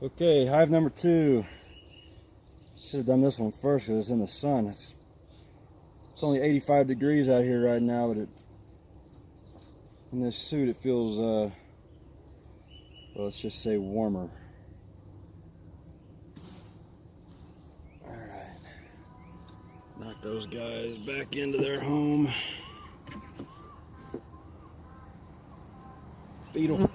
Okay, hive number 2. Should have done this one first because it's in the sun. It's only 85 degrees out here right now, but in this suit it feels, well, let's just say warmer. Alright, knock those guys back into their home. Beetle.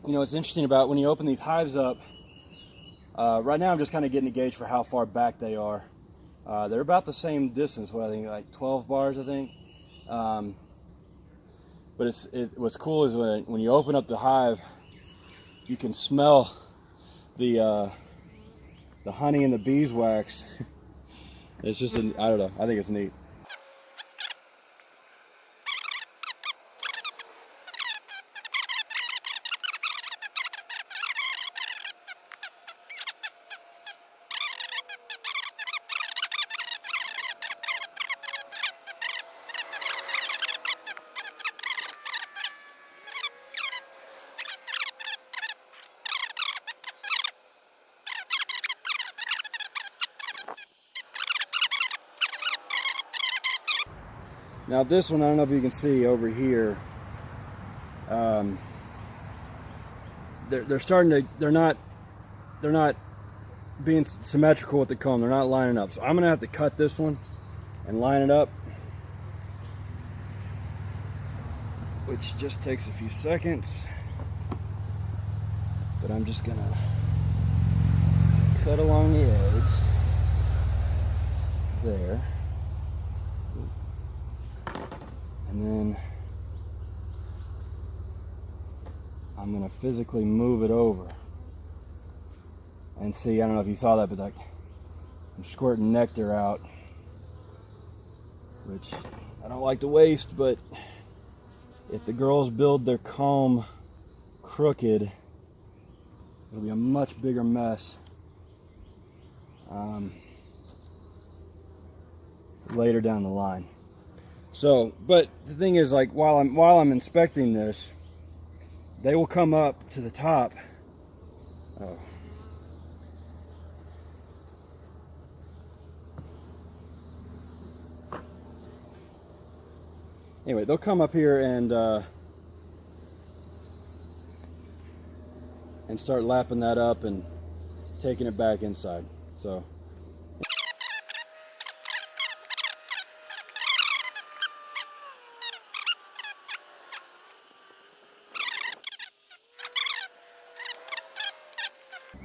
You know, what's interesting about when you open these hives up, right now I'm just kind of getting a gauge for how far back they are. They're about the same distance, what I think, like 12 bars, I think. But what's cool is when you open up the hive, you can smell the honey and the beeswax. It's just, I don't know, I think it's neat. Now this one, I don't know if you can see over here. They're starting to. They're not being symmetrical with the comb. They're not lining up. So I'm gonna have to cut this one and line it up, which just takes a few seconds. But I'm just gonna cut along the edge there. And then I'm going to physically move it over. And see, I don't know if you saw that, but I'm squirting nectar out, which I don't like to waste, but if the girls build their comb crooked, it'll be a much bigger mess later down the line. So, but the thing is, like, while I'm inspecting this, they will come up to the top. Oh. Anyway, they'll come up here and start lapping that up and taking it back inside. So.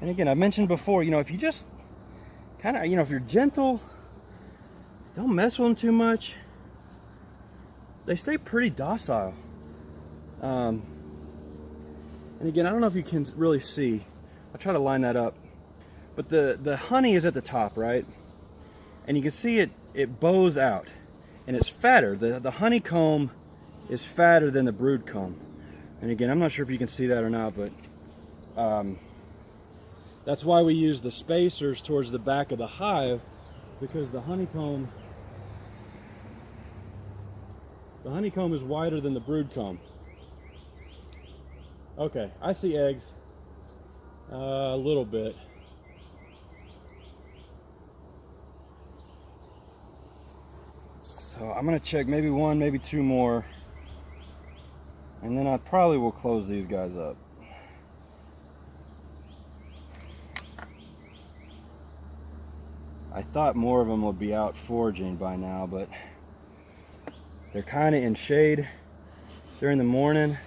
And again, I mentioned before, you know, if you just kind of, you know, if you're gentle, don't mess with them too much, they stay pretty docile. And again, I don't know if you can really see. I'll try to line that up. But the honey is at the top, right? And you can see it bows out. And it's fatter. The honeycomb is fatter than the brood comb. And again, I'm not sure if you can see that or not, but that's why we use the spacers towards the back of the hive, because the honeycomb is wider than the brood comb. Okay, I see eggs. A little bit. So I'm gonna check maybe one, maybe two more, and then I probably will close these guys up. I thought more of them would be out foraging by now, but they're kind of in shade during the morning,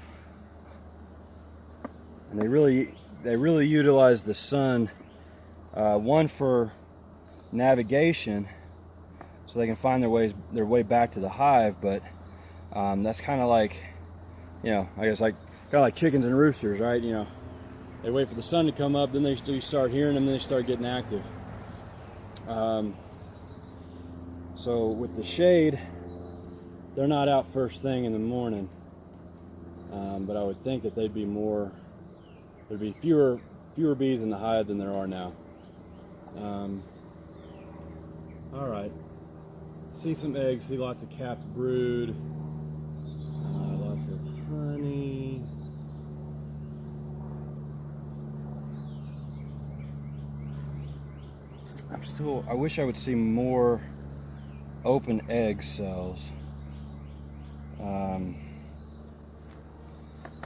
and they really utilize the sun. One for navigation, so they can find their way back to the hive. But that's kind of like, you know, I guess like kind of like chickens and roosters, right? You know, they wait for the sun to come up, then you start hearing them, then they start getting active. So with the shade, they're not out first thing in the morning, but I would think that they'd be more. There'd be fewer bees in the hive than there are now. All right. See some eggs. See lots of capped brood. Lots of honey. I wish I would see more open egg cells.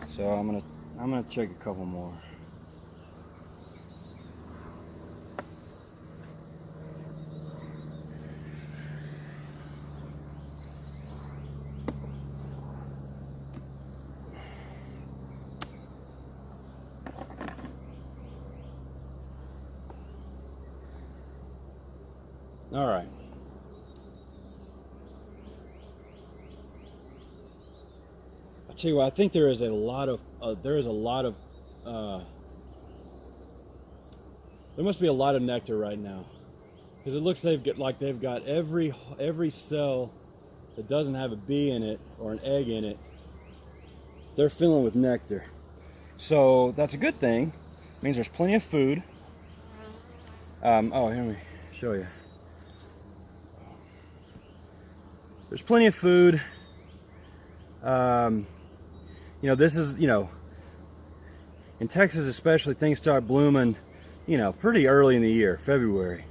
So I'm gonna check a couple more. All right. I'll tell you what, I think there is a lot of there must be a lot of nectar right now, because it looks they've got every cell that doesn't have a bee in it or an egg in it, they're filling with nectar. So that's a good thing. It means there's plenty of food. Oh, here, let me show you. There's plenty of food. You know, this is, you know, in Texas especially, things start blooming, you know, pretty early in the year, February,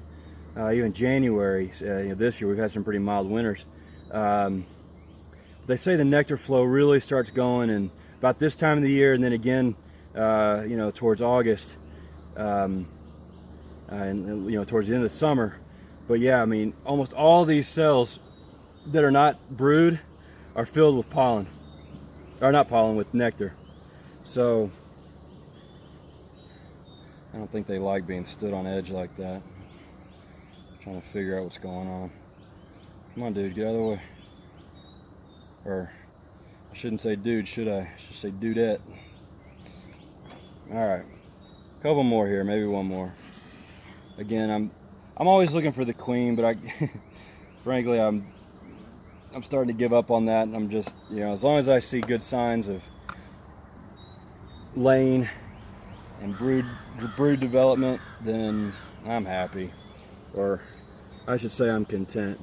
even January. You know, this year we've had some pretty mild winters. They say the nectar flow really starts going in about this time of the year, and then again, you know, towards August, and you know, towards the end of the summer. But yeah, I mean, almost all these cells that are not brood are filled with pollen, or not pollen, with nectar. So I don't think they like being stood on edge like that. I'm trying to figure out what's going on. Come on, dude, get out of the way. Or I shouldn't say dude, should I? I should say dudette. All right, a couple more here, maybe one more. Again, I'm always looking for the queen, but frankly, I'm starting to give up on that. I'm just, you know, as long as I see good signs of laying and brood development, then I'm happy, or I should say I'm content.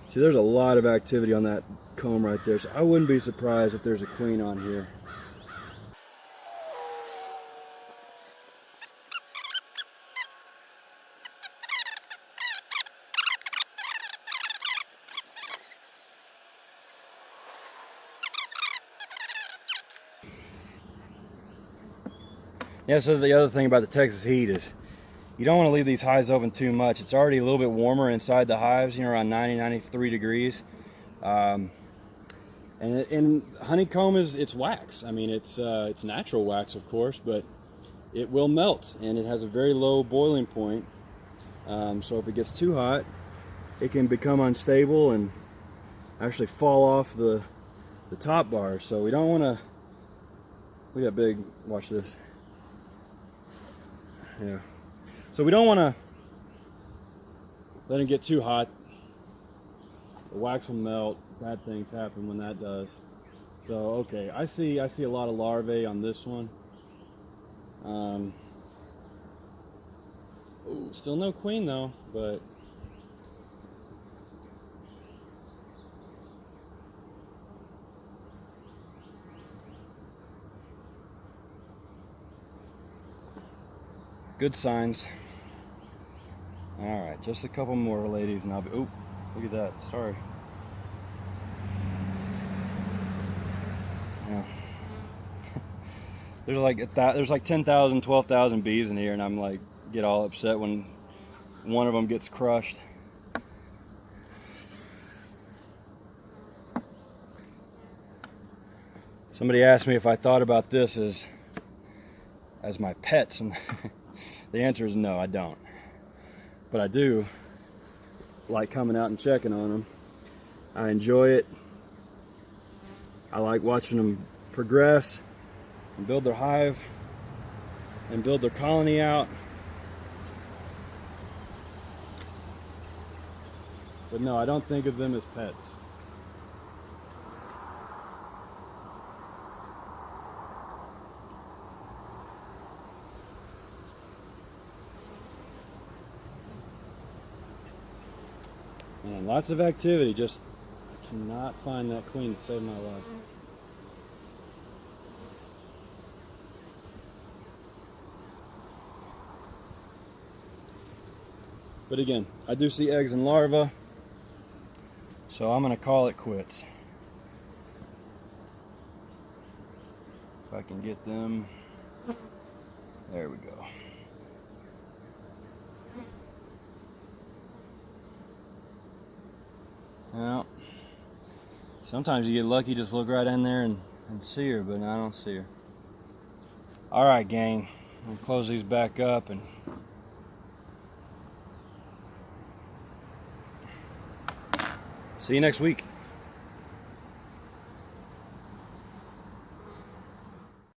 See, there's a lot of activity on that comb right there, so I wouldn't be surprised if there's a queen on here. Yeah, so the other thing about the Texas heat is you don't want to leave these hives open too much. It's already a little bit warmer inside the hives, you know, around 90, 93 degrees. And honeycomb it's wax. I mean, it's natural wax, of course, but it will melt, and it has a very low boiling point. So if it gets too hot, it can become unstable and actually fall off the top bars. So we don't want to. Look at that big. Watch this. Yeah. So we don't want to let it get too hot. The wax will melt. Bad things happen when that does. So okay, I see a lot of larvae on this one. Ooh, still no queen though, but good signs. All right, just a couple more, ladies, and I'll be. Oh, look at that. Sorry. Yeah. There's like 10,000, 12,000 bees in here, and I'm like, get all upset when one of them gets crushed. Somebody asked me if I thought about this as my pets, and the answer is no, I don't. But I do like coming out and checking on them. I enjoy it. I like watching them progress and build their hive and build their colony out. But no, I don't think of them as pets. Man, lots of activity, just I cannot find that queen to save my life. But again, I do see eggs and larvae, so I'm gonna call it quits. If I can get them, there we go. Well, sometimes you get lucky, just look right in there and see her, but I don't see her. All right, gang, I'm gonna close these back up and see you next week.